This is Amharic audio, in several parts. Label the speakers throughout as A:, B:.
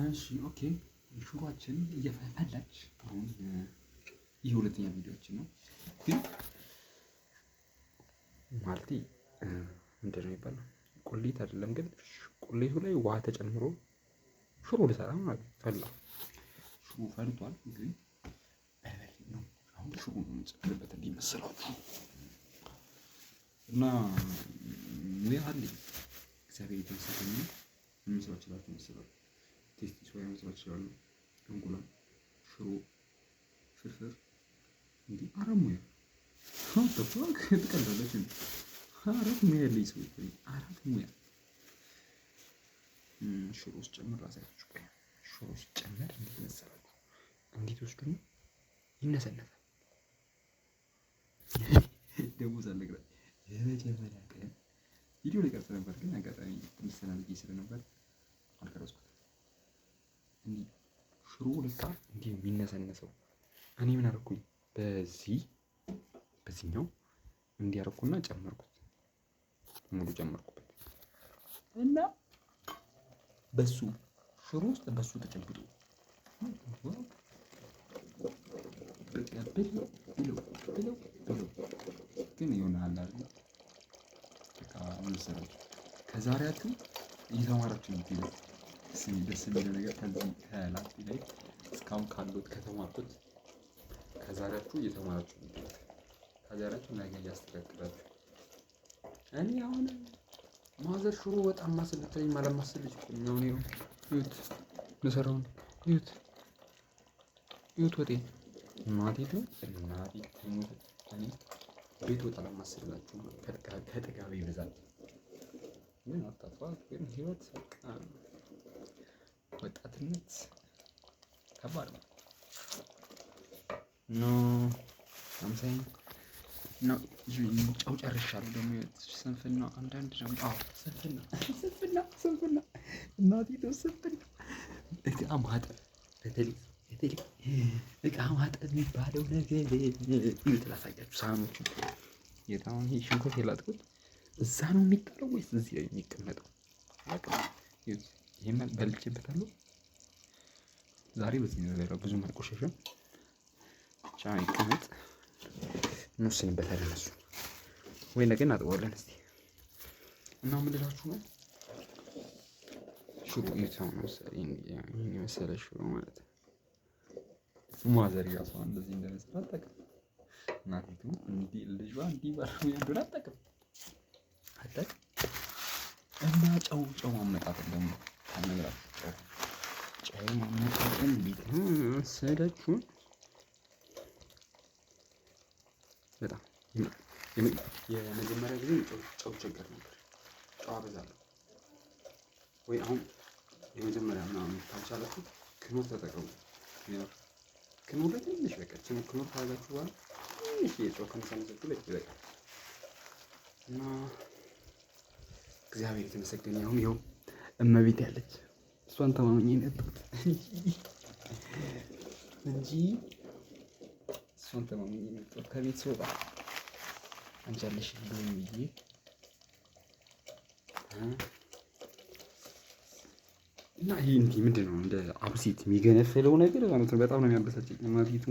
A: እሺ ኦኬ ሽሮአችን እየፈላች አሁን ይህ ሁለተኛ ቪዲዮአችን ነው። ግን ማለቴ ምንድን ነው የሚባለው ቁሌት አይደለም፣ ግን ቁሌቱ ላይ ውሃ ተጨምሮ ሽሮ ልሰራ ማለት ፈላ። ሽሮ ፈልቷል፣ ግን በርበሬ ነው አሁን ሽሮ ነው የምንጨምርበት እንዲመስላችሁ እና ሙያ አለኝ እግዚአብሔር የተመሰገነ ይሁን። ምን መስራት እችላለሁ መሰላችሁ? ቴስቲ ሶያ መስራት እችላለሁ፣ እንቁላል፣ ሽሮ፣ ፍርፍር እንዲህ አራት ሙያ ተፋክ ትቀላለች እንዴ? አራት ሙያ ያለኝ ሰው ይሄ አራት ሙያ። ሽሮ ውስጥ ጨምር አሳያችሁ። ቆይ ሽሮ ውስጥ ጨምር እንዴት መሰላችሁ? እንዴት ወስዱ ነው ይነሰነሳል። ደግሞ ሳልነግራ የመጀመሪያ ቀን ቪዲዮ ላይ ቀርጸ ነበር፣ ግን አጋጣሚ ትንሽ ሰላምዬ ስለነበር አልቀረጽኩትም። እንዲህ ሽሮ ለካ እንዲህ የሚነሰነሰው እኔ ምን አደረኩኝ? በዚህኛው እንዲያርኩና ጨመርኩት፣ ሙሉ ጨመርኩበት እና በሱ ሽሮ ውስጥ በሱ ተጨብጦ ግን ይሆናል አይደል? በቃ ምን ሰራችሁ? ከዛሬያችሁ እየተማራችሁ ነው። ደስ የሚለው ነገር ከዚህ ከላፊ ላይ እስካሁን ካሉት ከተማርኩት ከዛሬያችሁ እየተማራችሁ ነው። ከዛሬያችሁ ነገ እያስተካክላችሁ። እኔ አሁን ማዘር ሽሮ በጣም ማስልተኝ ማለት ማስልጅ ነው። እዩት ለሰራውን እዩት ወጤ እናቴ ነው እናቴ ትሙት። እኔ ቤት ወጣ ለማስላችሁ ከጥጋቤ ይበዛል። ምን አጣፋ ግን ህይወት በቃ ወጣትነት ከባድ ነው። ኖ አምሳኝ ነው ጨው ጨርሻለሁ። ደግሞ ስንፍና አንዳንድ ደግሞ ስንፍና እናቴ ነው ስንፍና። እቃ ማጠብ በተለይ እቃ ማጠብ የሚባለው ነገር ይሉት ላሳያችሁ። ሳህኖቹ የታውን ይሄ ሽንኩርት የላጥኩት እዛ ነው የሚጣለው ወይስ እዚህ ላይ የሚቀመጠው? ይሄን በልቼበታለሁ ዛሬ። በዚህ ነው ብዙም አልቆሸሸም። ብቻ ይቀመጥ እንወስንበታለን። እሱ ወይ ነገ እናጥበዋለን እስቲ። እና ምን ልላችሁ ነው? ሽሮ የታው ነው መሰለኝ ይሄን የመሰለ ሽሮ ማለት ነው። ማዘር ያው እንደዚህ እንደነሰራ አጠቅም እናቲቱ እንዲህ ልጇ እንዲህ ባለው ያንዱን አጠቅም እና ጨው ማመጣጠን ደግሞ ታነግራችሁ። ጨው ማመጣጠን እንዴት ነው መሰላችሁ? በጣም የመጀመሪያ ጊዜ ጨው ቸገር ነበር። ጨው አበዛለሁ ወይ አሁን የመጀመሪያ ምናምን ካልቻላችሁ ክኖር ተጠቀሙ። ክኖር ላይ ትንሽ በቃ ክኖር ካደረጋችሁ በኋላ ትንሽ የጨው ከነሳነሳችሁ ላይ ይበቃል። እና እግዚአብሔር የተመሰገነ ይሁን። ይኸው እመቤት ያለች እሷን ተማምኜ ነበር እንጂ እሷን ተማምኜ ነበር ከቤት ስወጣ አንቺ አለሽ ብሎኝ ብዬ እና ይሄ እንዲህ ምንድን ነው እንደ አብሲት የሚገነፍለው ነገር ማለት ነው። በጣም ነው የሚያበሳጨኝ። እናቲቱ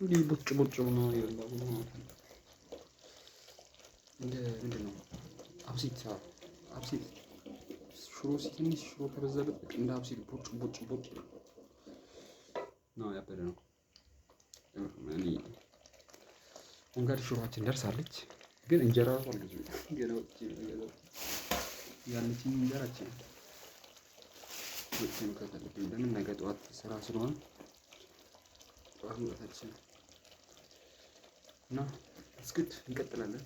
A: እንዲህ ቦጭ ነው ይላል ማለት ነው። እንደ ምንድን ነው አብሲት ሽሮ ትንሽ ሽሮ ከበዛበት እንደ አብሲት ቦጭ ነው ያበደ ነው። እኔ እንግዲህ ሽሮአችን ደርሳለች፣ ግን እንጀራ አልኩት ገና ወጥቼ ነው ያለችኝ እንጀራችን ወጥቼ ነው ከተለብኝ። ለምን ነገ ጠዋት ስራ ስለሆነ ጠዋት መውጣታችን እና እስክት እንቀጥላለን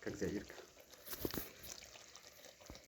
A: ከእግዚአብሔር ጋር